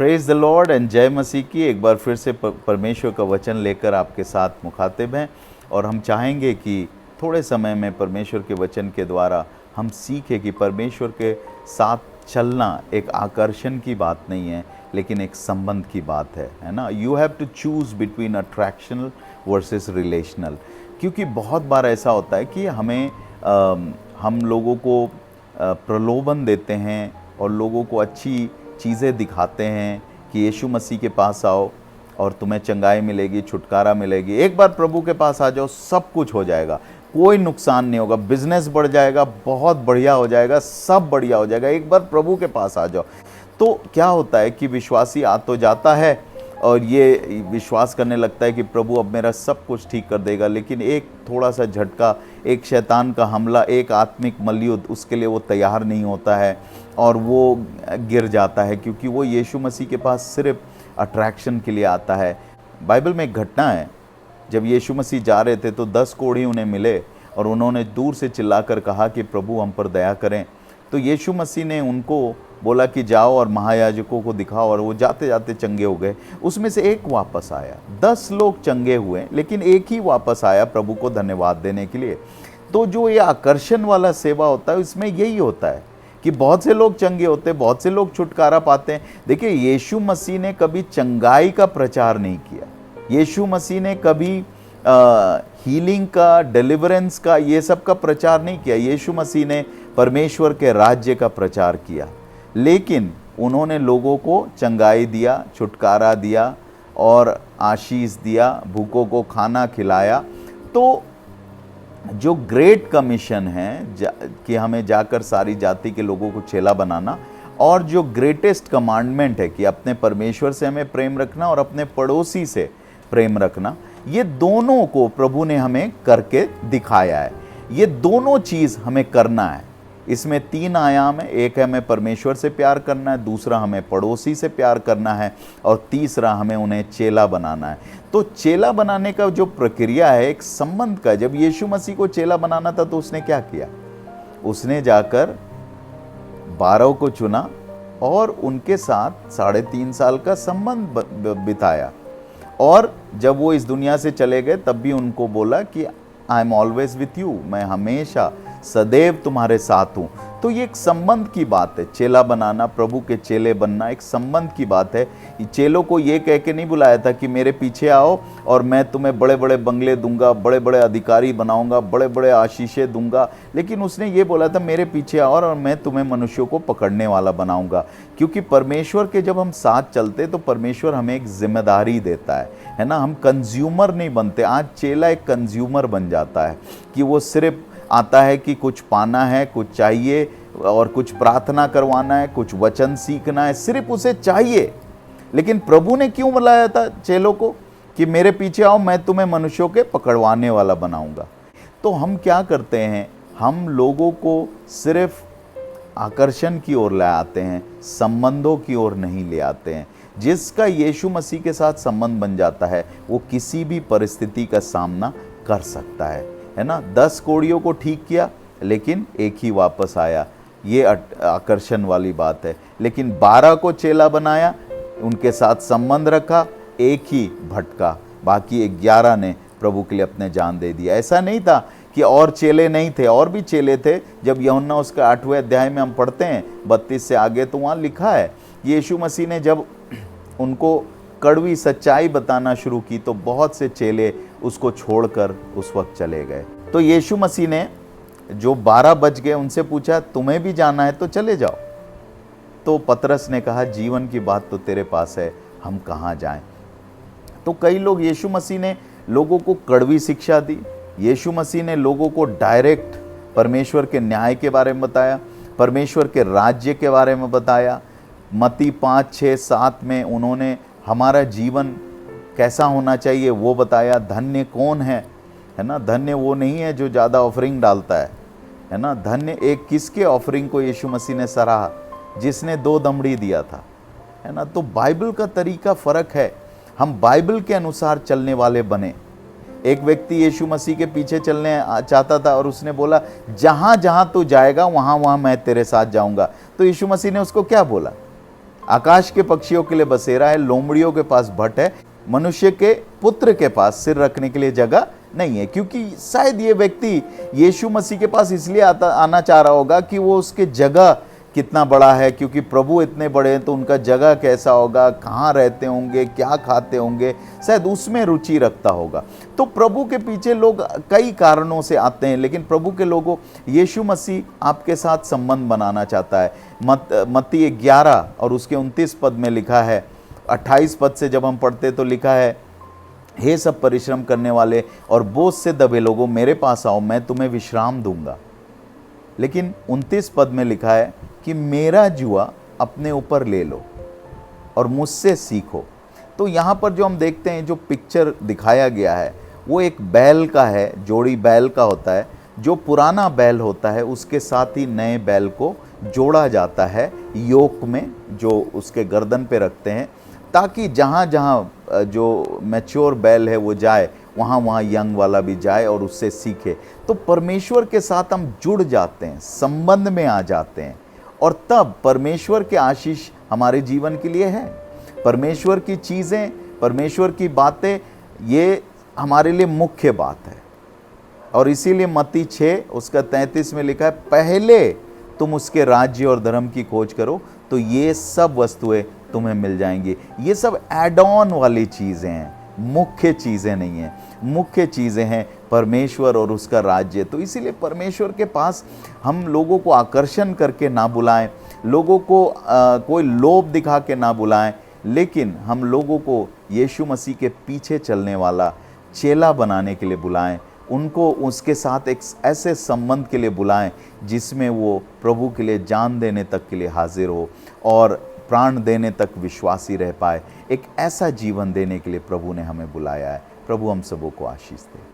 Praise the Lord and जय मसीह की। एक बार फिर से परमेश्वर का वचन लेकर आपके साथ मुखातिब हैं और हम चाहेंगे कि थोड़े समय में परमेश्वर के वचन के द्वारा हम सीखें कि परमेश्वर के साथ चलना एक आकर्षण की बात नहीं है, लेकिन एक संबंध की बात है ना। You have to choose between attractional versus relational. क्योंकि बहुत बार ऐसा होता है कि हम लोगों को प्रलोभन देते हैं और लोगों को अच्छी चीज़ें दिखाते हैं कि यीशु मसीह के पास आओ और तुम्हें चंगाई मिलेगी, छुटकारा मिलेगी। एक बार प्रभु के पास आ जाओ, सब कुछ हो जाएगा, कोई नुकसान नहीं होगा, बिजनेस बढ़ जाएगा, बहुत बढ़िया हो जाएगा, सब बढ़िया हो जाएगा। एक बार प्रभु के पास आ जाओ। तो क्या होता है कि विश्वासी आ तो जाता है और ये विश्वास करने लगता है कि प्रभु अब मेरा सब कुछ ठीक कर देगा, लेकिन एक थोड़ा सा झटका, एक शैतान का हमला, एक आत्मिक मल्लयुद्ध, उसके लिए वो तैयार नहीं होता है और वो गिर जाता है, क्योंकि वो यीशु मसीह के पास सिर्फ अट्रैक्शन के लिए आता है। बाइबल में एक घटना है, जब यीशु मसीह जा रहे थे तो 10 कोढ़ी उन्हें मिले और उन्होंने दूर से चिल्लाकर कहा कि प्रभु हम पर दया करें। तो यीशु मसीह ने उनको बोला कि जाओ और महायाजकों को दिखाओ, और वो जाते जाते चंगे हो गए। उसमें से एक वापस आया। 10 लोग चंगे हुए, लेकिन एक ही वापस आया प्रभु को धन्यवाद देने के लिए। तो जो ये आकर्षण वाला सेवा होता है, इसमें यही होता है कि बहुत से लोग चंगे होते हैं, बहुत से लोग छुटकारा पाते हैं। देखिए, यीशु मसीह ने कभी चंगाई का प्रचार नहीं किया, यीशु मसीह ने कभी हीलिंग का, डिलीवरेंस का, ये सब का प्रचार नहीं किया। यीशु मसीह ने परमेश्वर के राज्य का प्रचार किया, लेकिन उन्होंने लोगों को चंगाई दिया, छुटकारा दिया और आशीष दिया, भूखों को खाना खिलाया। तो जो ग्रेट कमीशन है कि हमें जाकर सारी जाति के लोगों को चेला बनाना, और जो ग्रेटेस्ट कमांडमेंट है कि अपने परमेश्वर से हमें प्रेम रखना और अपने पड़ोसी से प्रेम रखना, ये दोनों को प्रभु ने हमें करके दिखाया है। ये दोनों चीज़ हमें करना है। इसमें 3 आयाम है। एक है हमें परमेश्वर से प्यार करना है, दूसरा हमें पड़ोसी से प्यार करना है, और तीसरा हमें उन्हें चेला बनाना है। तो चेला बनाने का जो प्रक्रिया है एक संबंध का। जब यीशु मसीह को चेला बनाना था तो उसने क्या किया? उसने जाकर 12 को चुना और उनके साथ 3.5 साल का संबंध बिताया। और जब वो इस दुनिया से चले गए तब भी उनको बोला कि I am always with you, मैं हमेशा सदैव तुम्हारे साथ हूँ। तो ये एक संबंध की बात है। चेला बनाना, प्रभु के चेले बनना एक संबंध की बात है। चेलों को ये कह के नहीं बुलाया था कि मेरे पीछे आओ और मैं तुम्हें बड़े बड़े बंगले दूंगा, बड़े बड़े अधिकारी बनाऊंगा, बड़े बड़े आशीषें दूंगा, लेकिन उसने ये बोला था मेरे पीछे आओ और मैं तुम्हें मनुष्यों को पकड़ने वाला बनाऊंगा। क्योंकि परमेश्वर के जब हम साथ चलते तो परमेश्वर हमें एक जिम्मेदारी देता है ना। हम कंज्यूमर नहीं बनते। आज चेला एक कंज्यूमर बन जाता है कि वो सिर्फ आता है कि कुछ पाना है, कुछ चाहिए, और कुछ प्रार्थना करवाना है, कुछ वचन सीखना है, सिर्फ उसे चाहिए। लेकिन प्रभु ने क्यों बुलाया था चेलों को कि मेरे पीछे आओ, मैं तुम्हें मनुष्यों के पकड़वाने वाला बनाऊंगा। तो हम क्या करते हैं? हम लोगों को सिर्फ आकर्षण की ओर ले आते हैं, संबंधों की ओर नहीं ले आते हैं। जिसका यीशु मसीह के साथ संबंध बन जाता है वो किसी भी परिस्थिति का सामना कर सकता है ना। 10 कोढ़ियों को ठीक किया, लेकिन एक ही वापस आया। ये आकर्षण वाली बात है। लेकिन 12 को चेला बनाया, उनके साथ संबंध रखा, एक ही भटका, बाकी 11 ने प्रभु के लिए अपने जान दे दिया। ऐसा नहीं था कि और चेले नहीं थे, और भी चेले थे। जब यूहन्ना उसका 8वें अध्याय में हम पढ़ते हैं 32 से आगे, तो वहाँ लिखा है यीशु मसीह ने जब उनको कड़वी सच्चाई बताना शुरू की तो बहुत से चेले उसको छोड़कर उस वक्त चले गए। तो यीशु मसीह ने जो 12 बच गए उनसे पूछा तुम्हें भी जाना है तो चले जाओ। तो पतरस ने कहा जीवन की बात तो तेरे पास है, हम कहाँ जाएं। तो कई लोग, यीशु मसीह ने लोगों को कड़वी शिक्षा दी। यीशु मसीह ने लोगों को डायरेक्ट परमेश्वर के न्याय के बारे में बताया, परमेश्वर के राज्य के बारे में बताया। मत्ती 5, 6, 7 में उन्होंने हमारा जीवन कैसा होना चाहिए वो बताया। धन्य कौन है ना? धन्य वो नहीं है जो ज़्यादा ऑफरिंग डालता है ना। धन्य एक किसके ऑफरिंग को यीशु मसीह ने सराहा? जिसने 2 दमड़ी दिया था, है ना। तो बाइबल का तरीका फ़र्क है। हम बाइबल के अनुसार चलने वाले बने। एक व्यक्ति यीशु मसीह के पीछे चलने चाहता था और उसने बोला जहाँ जहाँ तू जाएगा वहाँ वहाँ मैं तेरे साथ जाऊँगा। तो यीशु मसीह ने उसको क्या बोला? आकाश के पक्षियों के लिए बसेरा है, लोमड़ियों के पास भट्ट है, मनुष्य के पुत्र के पास सिर रखने के लिए जगह नहीं है। क्योंकि शायद ये व्यक्ति यीशु मसीह के पास इसलिए आना चाह रहा होगा कि वो उसके जगह कितना बड़ा है, क्योंकि प्रभु इतने बड़े हैं तो उनका जगह कैसा होगा, कहाँ रहते होंगे, क्या खाते होंगे, शायद उसमें रुचि रखता होगा। तो प्रभु के पीछे लोग कई कारणों से आते हैं, लेकिन प्रभु के लोगों, यीशु मसीह आपके साथ संबंध बनाना चाहता है। मत्ती 11 और उसके 29 पद में लिखा है, 28 पद से जब हम पढ़ते तो लिखा है, हे सब परिश्रम करने वाले और बोझ से दबे लोगों, मेरे पास आओ, मैं तुम्हें विश्राम दूंगा। लेकिन 29 पद में लिखा है कि मेरा जुआ अपने ऊपर ले लो और मुझसे सीखो। तो यहाँ पर जो हम देखते हैं, जो पिक्चर दिखाया गया है वो एक बैल का है, जोड़ी बैल का होता है। जो पुराना बैल होता है उसके साथ ही नए बैल को जोड़ा जाता है योक में, जो उसके गर्दन पे रखते हैं, ताकि जहाँ जहाँ जो मैच्योर बैल है वो जाए, वहाँ वहाँ यंग वाला भी जाए और उससे सीखे। तो परमेश्वर के साथ हम जुड़ जाते हैं, संबंध में आ जाते हैं, और तब परमेश्वर के आशीष हमारे जीवन के लिए है। परमेश्वर की चीज़ें, परमेश्वर की बातें, ये हमारे लिए मुख्य बात है। और इसीलिए मत्ती 6 उसका 33 में लिखा है, पहले तुम उसके राज्य और धर्म की खोज करो तो ये सब वस्तुएं तुम्हें मिल जाएंगी। ये सब एड ऑन वाली चीज़ें हैं, मुख्य चीज़ें नहीं हैं। मुख्य चीज़ें हैं परमेश्वर और उसका राज्य। तो इसीलिए परमेश्वर के पास हम लोगों को आकर्षण करके ना बुलाएं, लोगों को कोई लोभ दिखा के ना बुलाएं, लेकिन हम लोगों को यीशु मसीह के पीछे चलने वाला चेला बनाने के लिए बुलाएं। उनको उसके साथ एक ऐसे संबंध के लिए बुलाएं जिसमें वो प्रभु के लिए जान देने तक के लिए हाजिर हो और प्राण देने तक विश्वासी रह पाए। एक ऐसा जीवन देने के लिए प्रभु ने हमें बुलाया है। प्रभु हम सबों को आशीष दे।